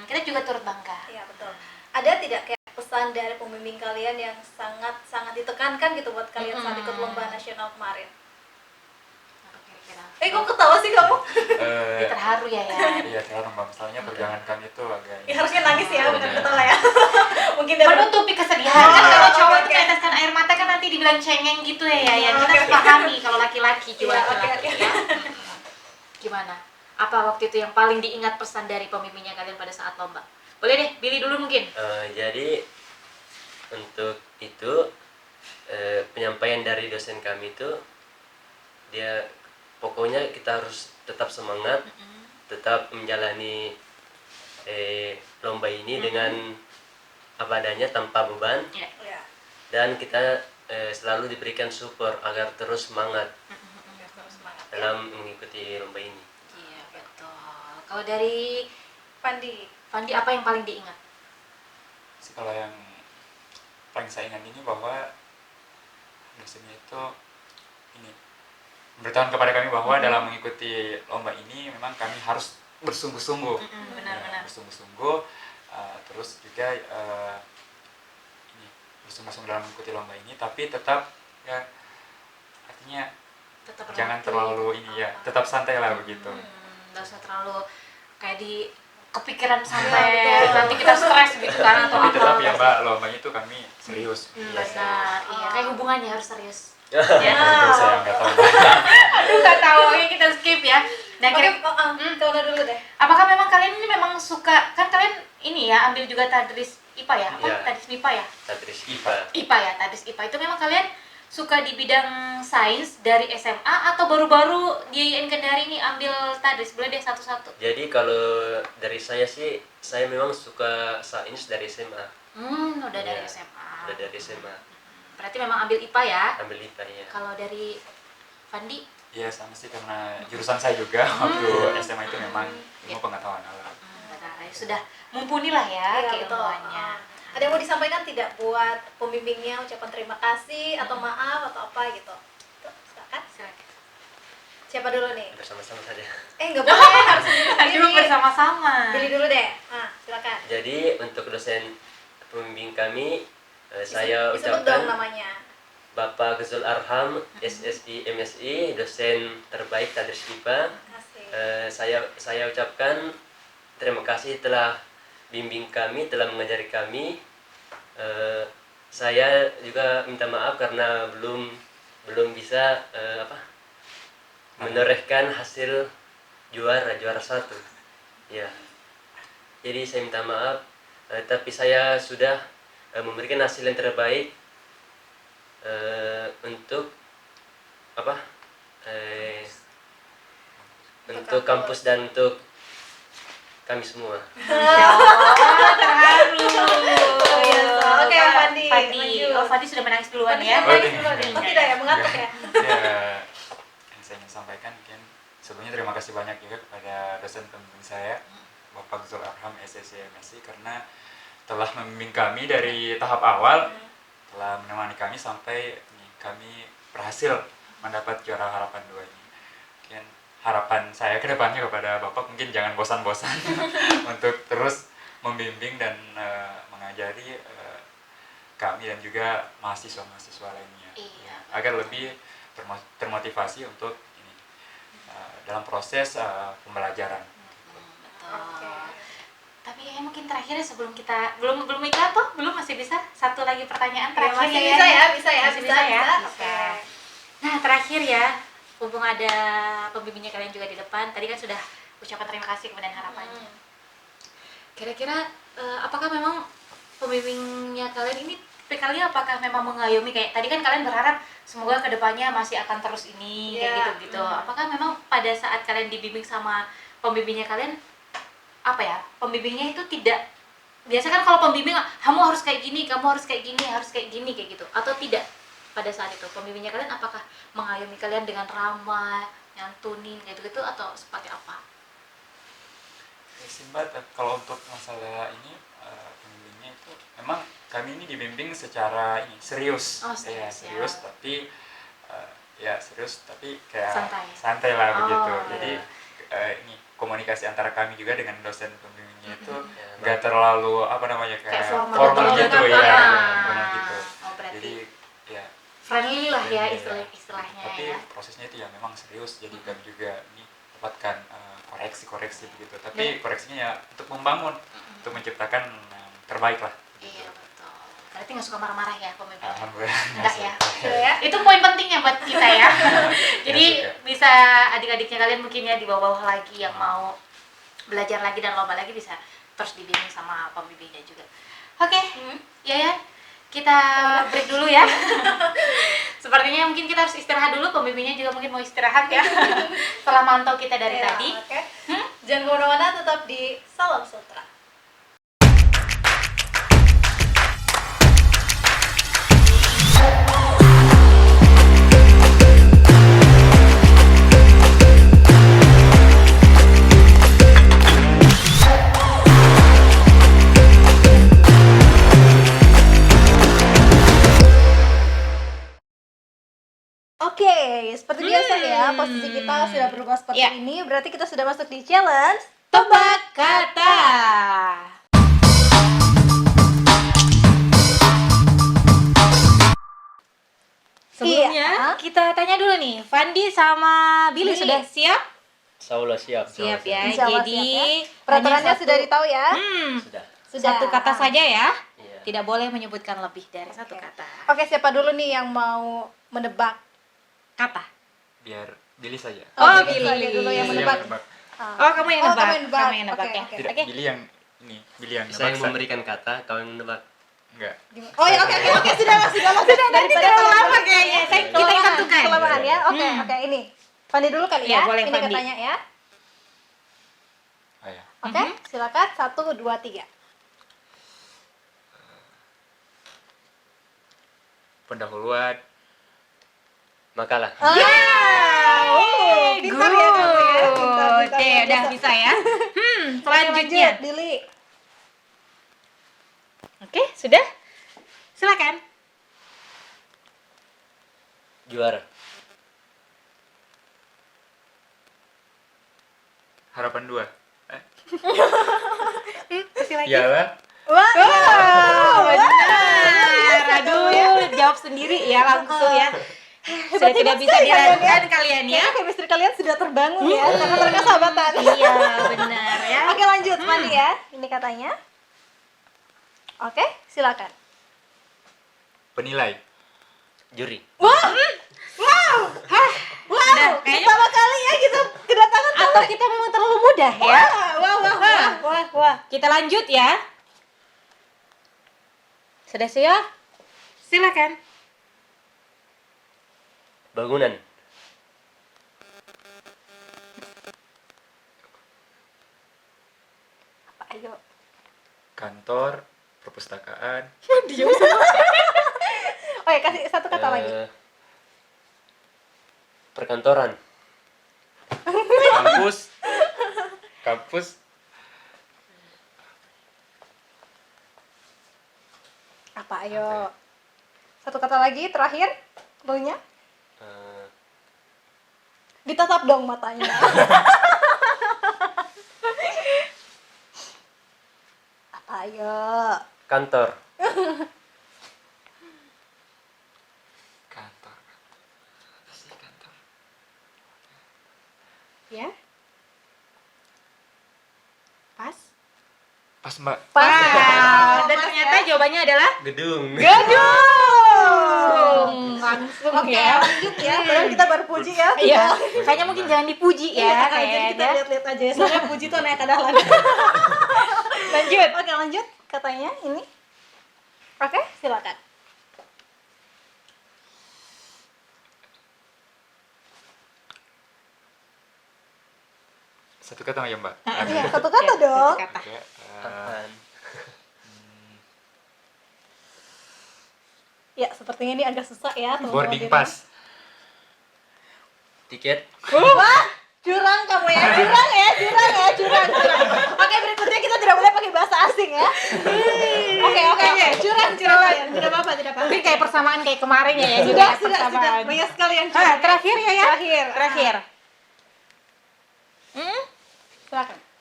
Kita juga turut bangga. Iya, betul. Ada tidak kayak pesan dari pembimbing kalian yang sangat ditekankan gitu buat kalian saat ikut lomba nasional kemarin? Apa kira-kira? Kok ketawa sih kamu? Dia terharu ya ya. Iya, terharu Mbak. Misalnya perjuangan kami itu agak Ya, harusnya nangis ya, bukan Iya. ketawa ya. Mungkin dari Menutupi kesedihan kan Oh, kalau cowok oke, itu oke. meneteskan air mata kan nanti dibilang cengeng gitu ya ya. Oh, Kita harus oke. pahami kalau laki-laki juga Iya, oke, laki-laki oke. ya. Gimana? Apa waktu itu yang paling diingat pesan dari pembimbingnya kalian pada saat lomba? Boleh deh, Billy dulu mungkin. Jadi untuk itu penyampaian dari dosen kami itu dia pokoknya kita harus tetap semangat, tetap menjalani lomba ini dengan apa adanya tanpa beban Ya. ya, dan kita selalu diberikan support agar terus semangat terus semangat. dalam mengikuti lomba ini. Iya, betul. Kalau dari Pandi, Pandi apa yang paling diingat? kalau yang paling saya ingat ini bahwa dosennya itu ini memberitahukan kepada kami bahwa dalam mengikuti lomba ini memang kami harus bersungguh-sungguh. Benar-benar. Bersungguh-sungguh, terus juga ini bersungguh-sungguh dalam mengikuti lomba ini, tapi tetap ya artinya Tetap jangan berlatih. terlalu ini ya, tetap santai lah begitu. Nggak usah terlalu kayak di kepikiran sampai nanti kita stres gitu kan atau Tapi tetap apa. ya Mbak, lombanya itu kami serius. Benar, iya kayak hubungannya harus serius. Itu saya nggak tahu. Aduh nggak tahu, oke kita skip ya. Nah, oke, kira- Tona dulu deh. apakah memang kalian ini memang suka kan kalian ini ya ambil juga tadris IPA ya? Apa Iya. tadris MIPA ya? Tadris IPA. IPA ya, tadris IPA itu memang kalian suka di bidang sains dari SMA atau baru-baru di IAIN Kendari ini ambil tadris? Boleh deh satu-satu. Jadi kalau dari saya sih, saya memang suka sains dari SMA. Udah dari Iya, SMA. Udah dari SMA. Berarti memang ambil IPA ya? Ambil IPA ya. Kalau dari Fandi? Iya sama sih, karena jurusan saya juga waktu SMA itu memang ilmu pengetahuan alam. Benar. sudah mumpuni lah ya Iya, betul. keilmuannya. Ada yang mau disampaikan tidak buat pembimbingnya, ucapan terima kasih atau maaf atau apa gitu? Tuh, silakan. Silakan. Siapa dulu nih? bersama-sama saja. Nggak boleh, harus Aduh, sendiri. bersama-sama. Pilih dulu deh. Nah, silakan. Jadi untuk dosen pembimbing kami, saya Disebut dong ucapkan namanya. Bapak Ghazul Arham, SSI MSI, dosen terbaik Tadris IPA. Kasih. Saya ucapkan terima kasih telah bimbing kami, telah mengajari kami. Saya juga minta maaf karena belum bisa menorehkan hasil juara satu. Ya. Jadi saya minta maaf, tapi saya sudah memberikan hasil yang terbaik untuk untuk kampus dan untuk kami semua. Masya Allah, terharu. biasa. Oke, Fandi, lanjut. Oh, Fandi sudah menangis duluan Fandi ya. sudah menangis duluan ya? Oh tidak ya, mengantuk ya? Ya, yang saya ingin sampaikan mungkin sebelumnya terima kasih banyak juga kepada dosen pembimbing saya Bapak Ghazul Arham SSI MSI karena telah membimbing kami dari tahap awal, telah menemani kami sampai kami berhasil mendapat juara harapan 2 ini. Mungkin harapan saya ke depannya kepada Bapak mungkin jangan bosan-bosan untuk terus membimbing dan mengajari kami dan juga mahasiswa-mahasiswa lainnya. Iya. Agar lebih termotivasi untuk ini dalam proses pembelajaran. Oke. Tapi kayaknya mungkin terakhirnya sebelum kita belum ikut tuh, belum masih bisa satu lagi pertanyaan Ya, terakhir masih bisa ya, bisa ya, Masih bisa, ya. bisa. Bisa. Oke. Nah, terakhir ya, mumpung ada pembimbingnya kalian juga di depan, tadi kan sudah ucapan terima kasih kemudian harapannya. Kira-kira apakah memang pembimbingnya kalian ini kalian apakah memang mengayomi kayak tadi kan kalian berharap semoga kedepannya masih akan terus ini kayak Iya. gitu-gitu. Apakah memang pada saat kalian dibimbing sama pembimbingnya kalian apa ya? Pembimbingnya itu tidak biasa kan kalau pembimbing kamu harus kayak gini, kamu harus kayak gini, harus kayak gini kayak gitu atau tidak? Pada saat itu pembimbingnya kalian apakah mengayomi kalian dengan ramah, nyantunin kayak gitu atau seperti apa? Simbat, kalau untuk masalah ini pembimbingnya itu memang kami ini dibimbing secara ini serius. Oh, serius, Ya, serius ya. tapi serius tapi kayak Santai. santai lah Oh, begitu. iya. Jadi ini komunikasi antara kami juga dengan dosen pembimbingnya itu Ya, nggak terlalu apa namanya kayak Kayak formal formal gitu gitu, ya, ah. formal gitu. Oh, berarti Jadi ya friendly lah ya friendly, istilahnya tapi ya. prosesnya itu ya memang serius. Jadi kami juga ini dapatkan koreksi begitu. Tapi koreksinya ya untuk membangun, untuk menciptakan yang terbaik lah. Iya betul. Berarti nggak suka marah-marah ya pemimpinnya? Alhamdulillah. Enggak ya. Gitu ya. Itu poin pentingnya buat kita ya. Jadi suka. bisa adik-adiknya kalian mungkin ya di bawah-bawah lagi yang mau belajar lagi dan lomba lagi bisa terus dibimbing sama pembimbingnya juga. Oke, ya kita break dulu ya. Sepertinya mungkin kita harus istirahat dulu, pembimbingnya juga mungkin mau istirahat ya. Setelah mantau kita dari Ya, tadi. Oke. Jangan kemana-mana, tetap di Salam Sutra. Oke, seperti biasa ya, posisi kita sudah berubah seperti Ya. ini, berarti kita sudah masuk di challenge. Tebak kata. Sebelumnya Iya. kita tanya dulu nih, Fandi sama Billy Billy. sudah siap? Insyaallah siap. Siap ya. Insya Allah Jadi siap ya. Peraturannya hanya satu- sudah ditahu ya? Sudah. Sudah. Satu kata saja ya. Iya. Tidak boleh menyebutkan lebih dari satu Oke. kata. Oke, siapa dulu nih yang mau menebak? Kata. Biar Billy saja. Oh, Billy. Billy. Dulu yang Billy menebak. menebak. Oh, kamu yang nebak. kamu yang nebak. Kamu yang nebak Oke, ya. oke. Tidak, Oke. Billy yang ini, Billy yang Saya nebak. memberikan kata, kau yang menebak. Enggak. Oh ya, oke, sudah Nanti terlalu lama kayaknya. Kita yang tentukan. Kelamaan ya. Oke, ini. Fandi dulu kali Iya, ya. boleh, Ini Fandi. katanya ya. Oh ya. Oke, silakan. 1, 2, 3. Pendahuluan. Makalah. Pintar ya kamu ya. Pintar, Oke, luar udah biasa. bisa ya. Selanjutnya. Lanjut, Dili. Oke, sudah? Silakan. Juara. Harapan 2. Kasih lagi. Iyalah. Wah, Benar. Aduh, jawab sendiri ya langsung ya. Sudah tidak bisa diragukan kalian ya. chemistry kalian sudah terbangun ya, karena mereka sahabatan. Iya, benar ya. Oke, lanjut, Fandi ya. Ini katanya. Oke, silakan. Penilai. Juri. Wow, Udah, kayaknya pertama kali ya kita kedatangan atau kita memang terlalu mudah ya. wah. Kita lanjut ya. Sudah siap? Silakan. Bangunan. Ayo. Kantor, perpustakaan, Oh ya, kasih satu kata lagi. Perkantoran. kampus, Apa ayo? Satu kata lagi terakhir, clue-nya. Eh, Ditatap dong matanya. Apa ayo? kantor. kantor. Apa sih kantor? Ya. Pas. Pas Mbak. Wah, dan ternyata jawabannya adalah Gedung. langsung Oke, ya. lanjut ya. Padahal kita baru puji ya. Iya, kayaknya mungkin jangan dipuji ya, Jadi kita kayaknya. lihat-lihat aja ya. Soalnya puji tuh naik kadalan. Lanjut. Oke, lanjut. Katanya ini. Oke, silakan. Satu kata ya Mbak. Iya, satu kata dong. Kata. Oke, Apaan? Ya, sepertinya ini agak susah ya. teman-teman boarding di rumah. pass. Tiket. Wah, curang kamu ya, curang. Oke, berikutnya kita tidak boleh pakai bahasa asing ya. Oke, curang. Tidak apa-apa. Mungkin kayak persamaan kayak kemarin ya, juga Sudah. persamaan. Banyak sekali yang curang. Terakhir ya. Terakhir.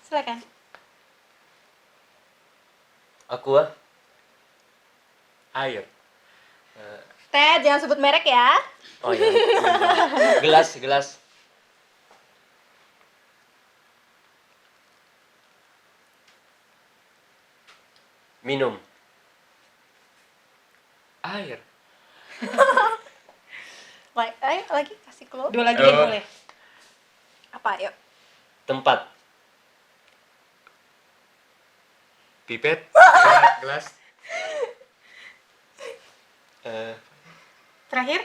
Silakan. Aqua. Air. Teh, jangan sebut merek ya. Oh iya. Gelas. Minum. Air. Ayo lagi kasih clue. Dua lagi Oh. boleh. Apa, yuk? Tempat. Pipet. Gelas. Terakhir?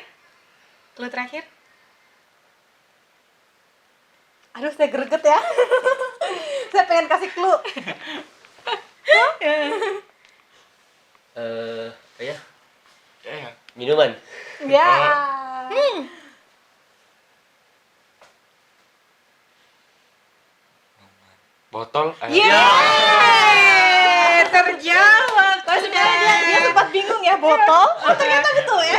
Clue terakhir? Aduh, saya greget ya. Saya pengen kasih clue. Ya. Ya. Minuman. Ya. Botol. Air. Yeay! Terjawab. Oh, sebenarnya dia sempat bingung ya, botol. Oh, ternyata betul ya.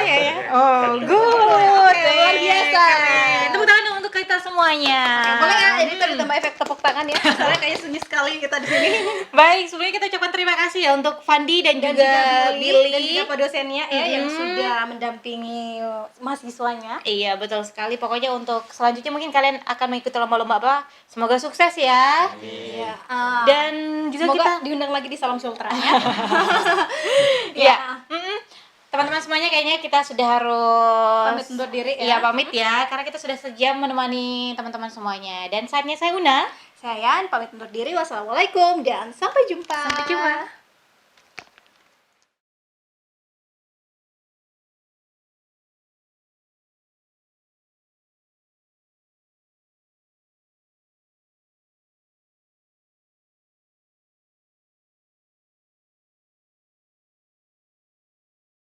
Oh, good. Luar biasa. Keren. Tepuk tangan dong untuk kita semuanya. Boleh ya, editor ditambah efek tepuk tangan ya. Soalnya kayaknya sunyi sekali kita di sini. Baik, sebelumnya kita ucapkan terima kasih ya untuk Fandi dan juga Billy dan Billy. juga Pak dosennya ya yang sudah mendampingi mahasiswanya. Iya, betul sekali. Pokoknya untuk selanjutnya mungkin kalian akan mengikuti lomba-lomba apa. Semoga sukses ya. Iya. Dan juga Semoga kita diundang lagi di Salam Sultra ya. ya. Teman-teman semuanya kayaknya kita sudah harus Pamit undur diri Iya, ya. pamit ya karena kita sudah sejam menemani teman-teman semuanya. Dan saatnya saya Una. Saya Yan, pamit undur diri. Wassalamualaikum dan sampai jumpa. Sampai jumpa.